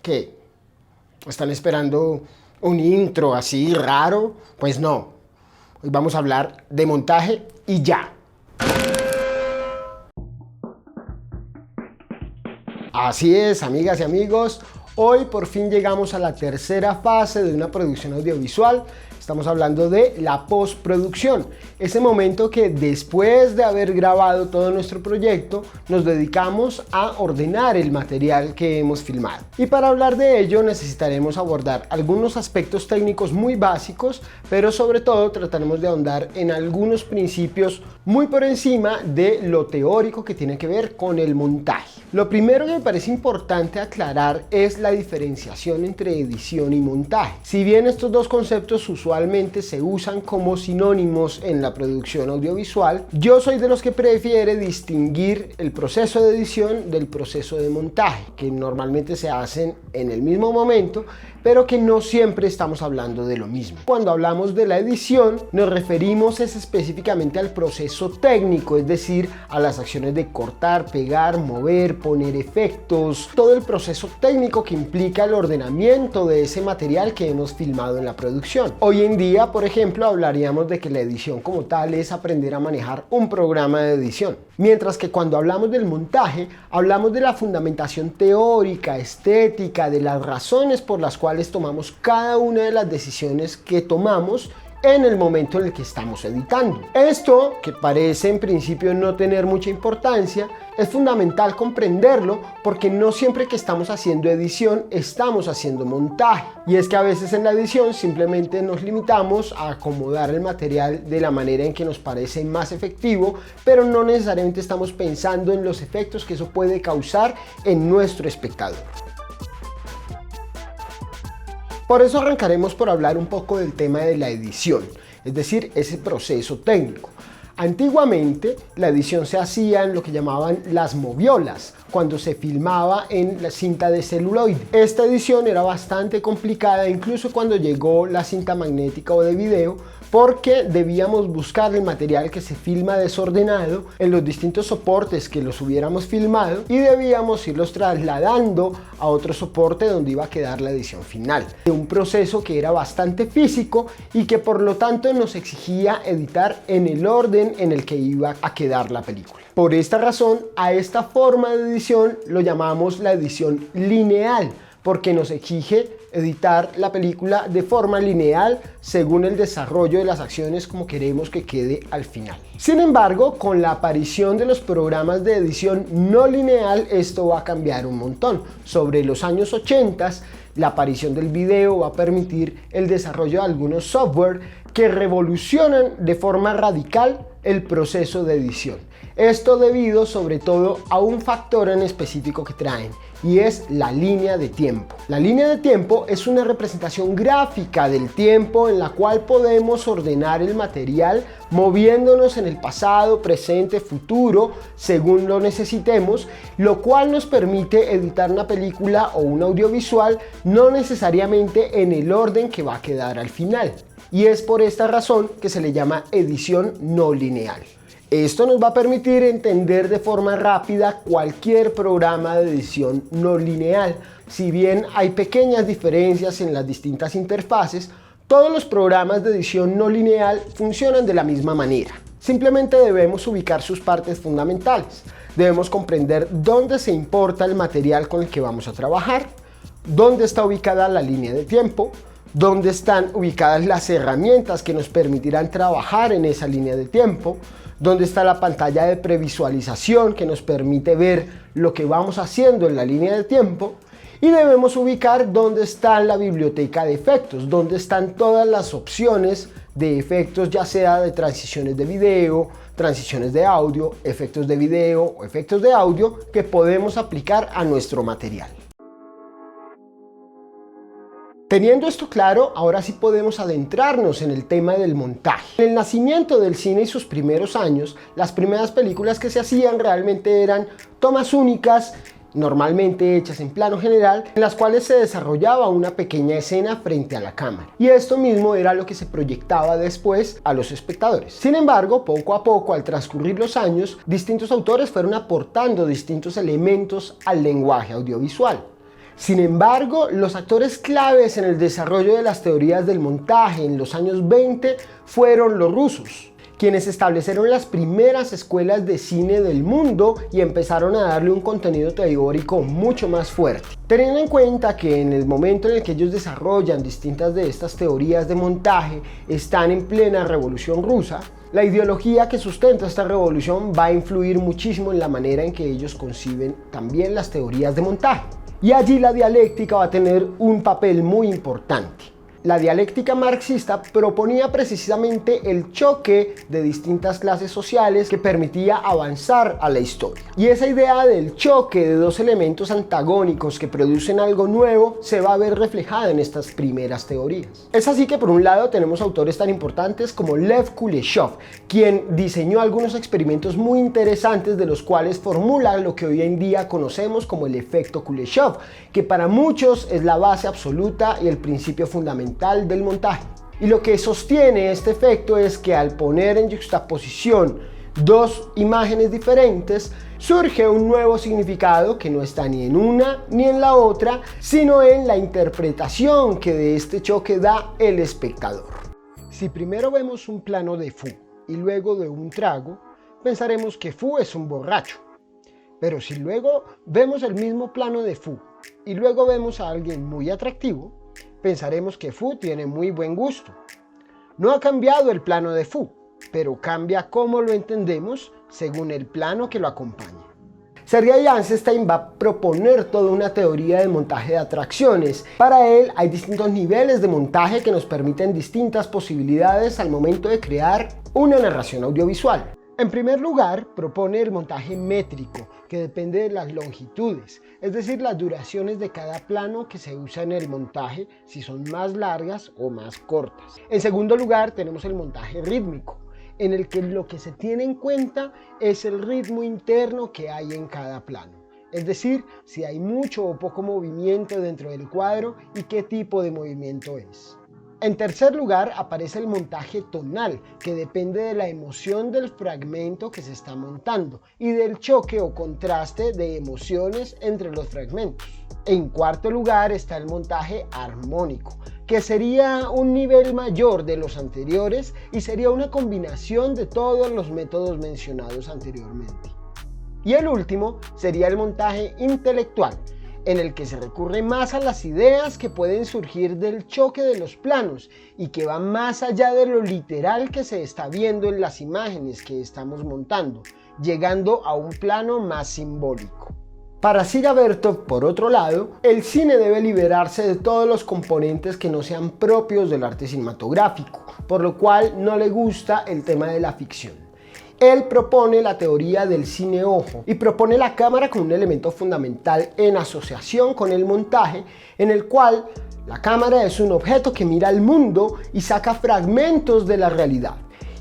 ¿Qué? ¿Están esperando un intro así raro? Pues no. Hoy vamos a hablar de montaje y ya. Así es, amigas y amigos. Hoy por fin llegamos a la tercera fase de una producción audiovisual. Estamos hablando de la postproducción, ese momento que después de haber grabado todo nuestro proyecto, nos dedicamos a ordenar el material que hemos filmado. Y para hablar de ello necesitaremos abordar algunos aspectos técnicos muy básicos, pero sobre todo trataremos de ahondar en algunos principios muy por encima de lo teórico que tiene que ver con el montaje. Lo primero que me parece importante aclarar es la diferenciación entre edición y montaje. Si bien estos dos conceptos usualmente se usan como sinónimos en la producción audiovisual, yo soy de los que prefiere distinguir el proceso de edición del proceso de montaje, que normalmente se hacen en el mismo momento, pero que no siempre estamos hablando de lo mismo. Cuando hablamos de la edición, nos referimos específicamente al proceso técnico, es decir, a las acciones de cortar, pegar, mover, poner efectos, todo el proceso técnico que implica el ordenamiento de ese material que hemos filmado en la producción. Hoy en día, por ejemplo, hablaríamos de que la edición como tal es aprender a manejar un programa de edición. Mientras que cuando hablamos del montaje, hablamos de la fundamentación teórica, estética, de las razones por las cuales tomamos cada una de las decisiones que tomamos en el momento en el que estamos editando. Esto, que parece en principio no tener mucha importancia, es fundamental comprenderlo porque no siempre que estamos haciendo edición estamos haciendo montaje. Y es que a veces en la edición simplemente nos limitamos a acomodar el material de la manera en que nos parece más efectivo, pero no necesariamente estamos pensando en los efectos que eso puede causar en nuestro espectador. Por eso arrancaremos por hablar un poco del tema de la edición, es decir, ese proceso técnico. Antiguamente la edición se hacía en lo que llamaban las moviolas, cuando se filmaba en la cinta de celuloide. Esta edición era bastante complicada incluso cuando llegó la cinta magnética o de video, porque debíamos buscar el material que se filma desordenado en los distintos soportes que los hubiéramos filmado y debíamos irlos trasladando a otro soporte donde iba a quedar la edición final. Un proceso que era bastante físico y que por lo tanto nos exigía editar en el orden en el que iba a quedar la película. Por esta razón, a esta forma de edición lo llamamos la edición lineal, porque nos exige editar la película de forma lineal según el desarrollo de las acciones como queremos que quede al final. Sin embargo, con la aparición de los programas de edición no lineal, esto va a cambiar un montón. Sobre los años 80, la aparición del video va a permitir el desarrollo de algunos software que revolucionan de forma radical el proceso de edición. Esto debido sobre todo a un factor en específico que traen, y es la línea de tiempo. La línea de tiempo es una representación gráfica del tiempo en la cual podemos ordenar el material moviéndonos en el pasado, presente, futuro, según lo necesitemos, lo cual nos permite editar una película o un audiovisual no necesariamente en el orden que va a quedar al final. Y es por esta razón que se le llama edición no lineal. Esto nos va a permitir entender de forma rápida cualquier programa de edición no lineal. Si bien hay pequeñas diferencias en las distintas interfaces, todos los programas de edición no lineal funcionan de la misma manera. Simplemente debemos ubicar sus partes fundamentales. Debemos comprender dónde se importa el material con el que vamos a trabajar, dónde está ubicada la línea de tiempo, dónde están ubicadas las herramientas que nos permitirán trabajar en esa línea de tiempo, dónde está la pantalla de previsualización que nos permite ver lo que vamos haciendo en la línea de tiempo, y debemos ubicar dónde está la biblioteca de efectos, dónde están todas las opciones de efectos, ya sea de transiciones de video, transiciones de audio, efectos de video o efectos de audio que podemos aplicar a nuestro material. Teniendo esto claro, ahora sí podemos adentrarnos en el tema del montaje. En el nacimiento del cine y sus primeros años, las primeras películas que se hacían realmente eran tomas únicas, normalmente hechas en plano general, en las cuales se desarrollaba una pequeña escena frente a la cámara. Y esto mismo era lo que se proyectaba después a los espectadores. Sin embargo, poco a poco, al transcurrir los años, distintos autores fueron aportando distintos elementos al lenguaje audiovisual. Sin embargo, los actores claves en el desarrollo de las teorías del montaje en los años 20 fueron los rusos, quienes establecieron las primeras escuelas de cine del mundo y empezaron a darle un contenido teórico mucho más fuerte. Teniendo en cuenta que en el momento en el que ellos desarrollan distintas de estas teorías de montaje están en plena revolución rusa, la ideología que sustenta esta revolución va a influir muchísimo en la manera en que ellos conciben también las teorías de montaje. Y allí la dialéctica va a tener un papel muy importante. La dialéctica marxista proponía precisamente el choque de distintas clases sociales que permitía avanzar a la historia. Y esa idea del choque de dos elementos antagónicos que producen algo nuevo se va a ver reflejada en estas primeras teorías. Es así que por un lado tenemos autores tan importantes como Lev Kuleshov, quien diseñó algunos experimentos muy interesantes de los cuales formula lo que hoy en día conocemos como el efecto Kuleshov, que para muchos es la base absoluta y el principio fundamental del montaje. Y lo que sostiene este efecto es que al poner en yuxtaposición dos imágenes diferentes, surge un nuevo significado que no está ni en una ni en la otra, sino en la interpretación que de este choque da el espectador. Si primero vemos un plano de Fu y luego de un trago, pensaremos que Fu es un borracho. Pero si luego vemos el mismo plano de Fu y luego vemos a alguien muy atractivo, pensaremos que Fu tiene muy buen gusto. No ha cambiado el plano de Fu, pero cambia cómo lo entendemos según el plano que lo acompaña. Sergei Eisenstein va a proponer toda una teoría de montaje de atracciones. Para él hay distintos niveles de montaje que nos permiten distintas posibilidades al momento de crear una narración audiovisual. En primer lugar, propone el montaje métrico, que depende de las longitudes, es decir, las duraciones de cada plano que se usa en el montaje, si son más largas o más cortas. En segundo lugar, tenemos el montaje rítmico, en el que lo que se tiene en cuenta es el ritmo interno que hay en cada plano. Es decir, si hay mucho o poco movimiento dentro del cuadro y qué tipo de movimiento es. En tercer lugar aparece el montaje tonal, que depende de la emoción del fragmento que se está montando y del choque o contraste de emociones entre los fragmentos. En cuarto lugar está el montaje armónico, que sería un nivel mayor de los anteriores y sería una combinación de todos los métodos mencionados anteriormente. Y el último sería el montaje intelectual, en el que se recurre más a las ideas que pueden surgir del choque de los planos y que van más allá de lo literal que se está viendo en las imágenes que estamos montando, llegando a un plano más simbólico. Para Cira Bertov, por otro lado, el cine debe liberarse de todos los componentes que no sean propios del arte cinematográfico, por lo cual no le gusta el tema de la ficción. Él propone la teoría del cine-ojo y propone la cámara como un elemento fundamental en asociación con el montaje, en el cual la cámara es un objeto que mira al mundo y saca fragmentos de la realidad.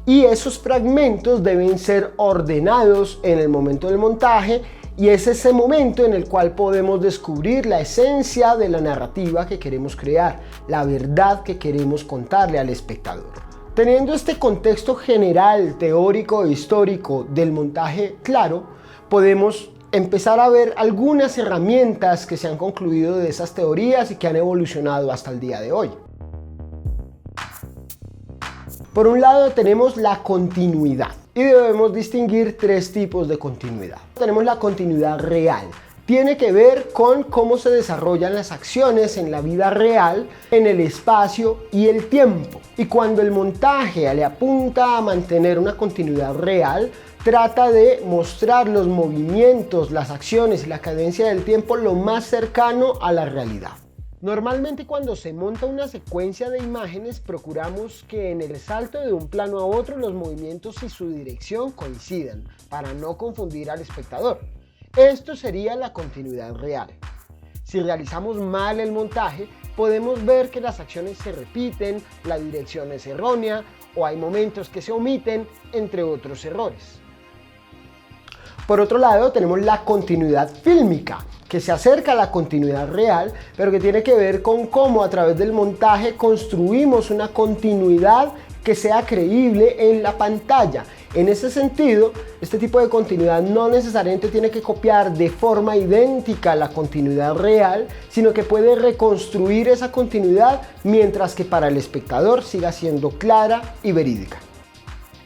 Y esos fragmentos deben ser ordenados en el momento del montaje y es ese momento en el cual podemos descubrir la esencia de la narrativa que queremos crear, la verdad que queremos contarle al espectador. Teniendo este contexto general, teórico e histórico del montaje claro, podemos empezar a ver algunas herramientas que se han concluido de esas teorías y que han evolucionado hasta el día de hoy. Por un lado tenemos la continuidad y debemos distinguir tres tipos de continuidad. Tenemos la continuidad real. Tiene que ver con cómo se desarrollan las acciones en la vida real, en el espacio y el tiempo. Y cuando el montaje le apunta a mantener una continuidad real, trata de mostrar los movimientos, las acciones y la cadencia del tiempo lo más cercano a la realidad. Normalmente cuando se monta una secuencia de imágenes procuramos que en el salto de un plano a otro los movimientos y su dirección coincidan para no confundir al espectador. Esto sería la continuidad real. Si realizamos mal el montaje, podemos ver que las acciones se repiten, la dirección es errónea o hay momentos que se omiten, entre otros errores. Por otro lado, tenemos la continuidad fílmica, que se acerca a la continuidad real, pero que tiene que ver con cómo a través del montaje construimos una continuidad que sea creíble en la pantalla. En ese sentido, este tipo de continuidad no necesariamente tiene que copiar de forma idéntica la continuidad real, sino que puede reconstruir esa continuidad mientras que para el espectador siga siendo clara y verídica.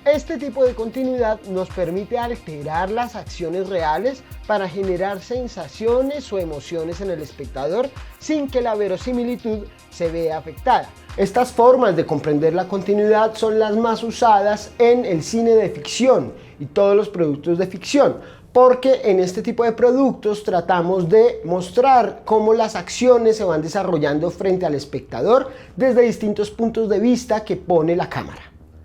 Este tipo de continuidad nos permite alterar las acciones reales para generar sensaciones o emociones en el espectador sin que la verosimilitud se vea afectada. Estas formas de comprender la continuidad son las más usadas en el cine de ficción y todos los productos de ficción, porque en este tipo de productos tratamos de mostrar cómo las acciones se van desarrollando frente al espectador desde distintos puntos de vista que pone la cámara.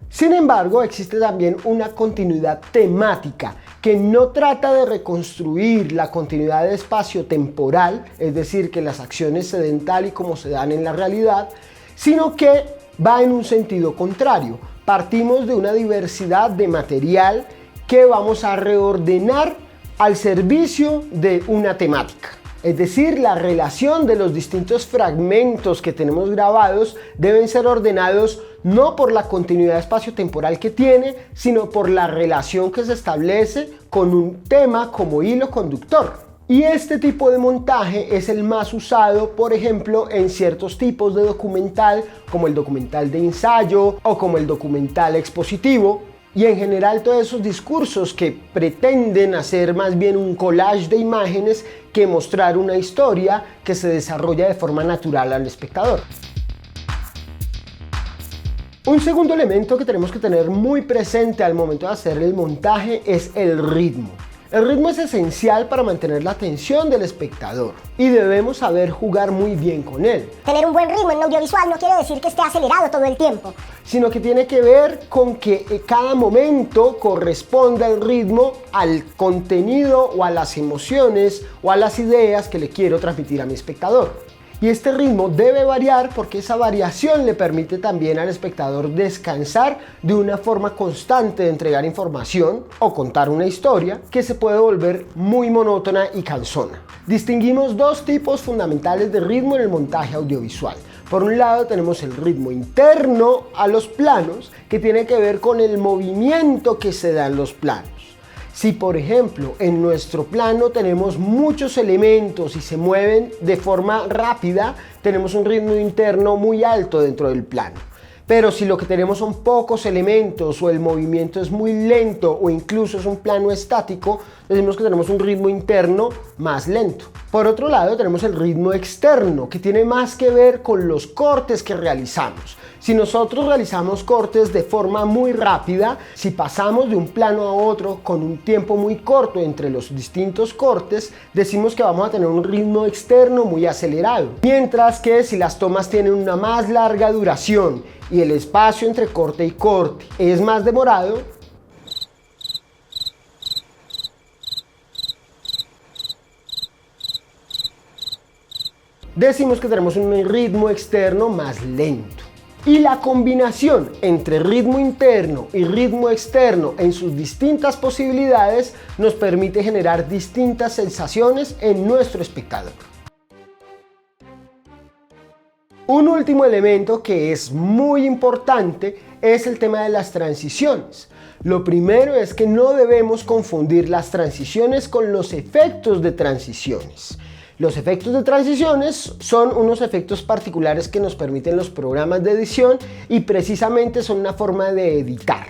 Sin embargo, existe también una continuidad temática que no trata de reconstruir la continuidad espacio-temporal, es decir, que las acciones se den tal y como se dan en la realidad, sino que va en un sentido contrario. Partimos de una diversidad de material que vamos a reordenar al servicio de una temática. Es decir, la relación de los distintos fragmentos que tenemos grabados deben ser ordenados no por la continuidad espacio-temporal que tiene, sino por la relación que se establece con un tema como hilo conductor. Y este tipo de montaje es el más usado, por ejemplo, en ciertos tipos de documental, como el documental de ensayo o como el documental expositivo. Y en general todos esos discursos que pretenden hacer más bien un collage de imágenes que mostrar una historia que se desarrolla de forma natural al espectador. Un segundo elemento que tenemos que tener muy presente al momento de hacer el montaje es el ritmo. El ritmo es esencial para mantener la atención del espectador y debemos saber jugar muy bien con él. Tener un buen ritmo en audiovisual no quiere decir que esté acelerado todo el tiempo, sino que tiene que ver con que cada momento corresponda el ritmo al contenido o a las emociones o a las ideas que le quiero transmitir a mi espectador. Y este ritmo debe variar porque esa variación le permite también al espectador descansar de una forma constante de entregar información o contar una historia que se puede volver muy monótona y cansona. Distinguimos dos tipos fundamentales de ritmo en el montaje audiovisual. Por un lado tenemos el ritmo interno a los planos, que tiene que ver con el movimiento que se da en los planos. Si por ejemplo en nuestro plano tenemos muchos elementos y se mueven de forma rápida, tenemos un ritmo interno muy alto dentro del plano. Pero si lo que tenemos son pocos elementos o el movimiento es muy lento o incluso es un plano estático, decimos que tenemos un ritmo interno más lento. Por otro lado tenemos el ritmo externo, que tiene más que ver con los cortes que realizamos. Si nosotros realizamos cortes de forma muy rápida, si pasamos de un plano a otro con un tiempo muy corto entre los distintos cortes, decimos que vamos a tener un ritmo externo muy acelerado. Mientras que si las tomas tienen una más larga duración y el espacio entre corte y corte es más demorado, decimos que tenemos un ritmo externo más lento. Y la combinación entre ritmo interno y ritmo externo en sus distintas posibilidades nos permite generar distintas sensaciones en nuestro espectador. Un último elemento que es muy importante es el tema de las transiciones. Lo primero es que no debemos confundir las transiciones con los efectos de transiciones. Los efectos de transiciones son unos efectos particulares que nos permiten los programas de edición y precisamente son una forma de editar.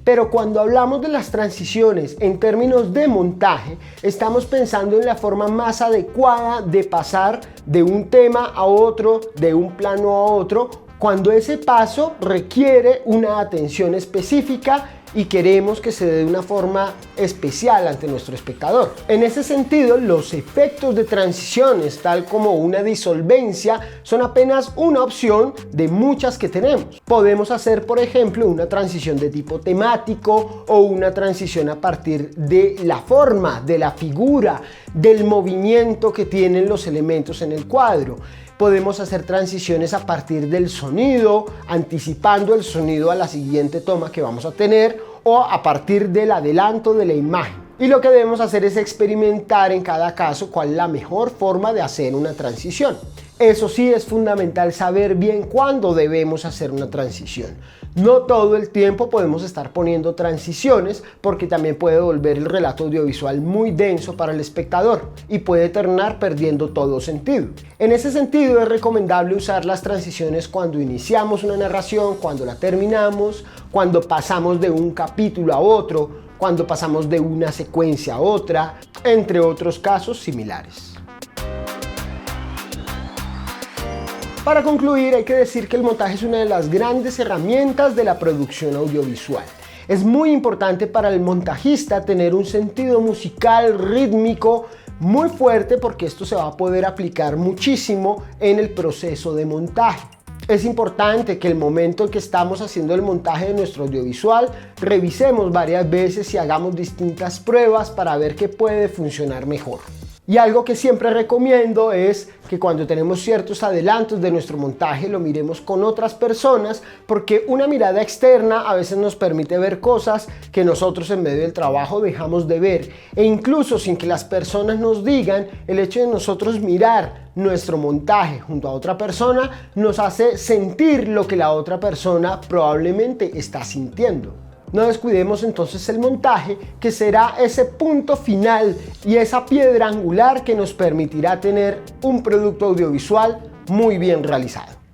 Pero cuando hablamos de las transiciones en términos de montaje, estamos pensando en la forma más adecuada de pasar de un tema a otro, de un plano a otro, cuando ese paso requiere una atención específica y queremos que se dé de una forma especial ante nuestro espectador. En ese sentido, los efectos de transiciones, tal como una disolvencia, son apenas una opción de muchas que tenemos. Podemos hacer, por ejemplo, una transición de tipo temático o una transición a partir de la forma, de la figura, del movimiento que tienen los elementos en el cuadro. Podemos hacer transiciones a partir del sonido, anticipando el sonido a la siguiente toma que vamos a tener, o a partir del adelanto de la imagen. Y lo que debemos hacer es experimentar en cada caso cuál es la mejor forma de hacer una transición. Eso sí, es fundamental saber bien cuándo debemos hacer una transición. No todo el tiempo podemos estar poniendo transiciones porque también puede volver el relato audiovisual muy denso para el espectador y puede terminar perdiendo todo sentido. En ese sentido es recomendable usar las transiciones cuando iniciamos una narración, cuando la terminamos, cuando pasamos de un capítulo a otro, cuando pasamos de una secuencia a otra, entre otros casos similares. Para concluir, hay que decir que el montaje es una de las grandes herramientas de la producción audiovisual. Es muy importante para el montajista tener un sentido musical, rítmico, muy fuerte porque esto se va a poder aplicar muchísimo en el proceso de montaje. Es importante que el momento en que estamos haciendo el montaje de nuestro audiovisual revisemos varias veces y hagamos distintas pruebas para ver qué puede funcionar mejor. Y algo que siempre recomiendo es que cuando tenemos ciertos adelantos de nuestro montaje lo miremos con otras personas, porque una mirada externa a veces nos permite ver cosas que nosotros en medio del trabajo dejamos de ver, e incluso sin que las personas nos digan, el hecho de nosotros mirar nuestro montaje junto a otra persona nos hace sentir lo que la otra persona probablemente está sintiendo. No descuidemos entonces el montaje, que será ese punto final y esa piedra angular que nos permitirá tener un producto audiovisual muy bien realizado.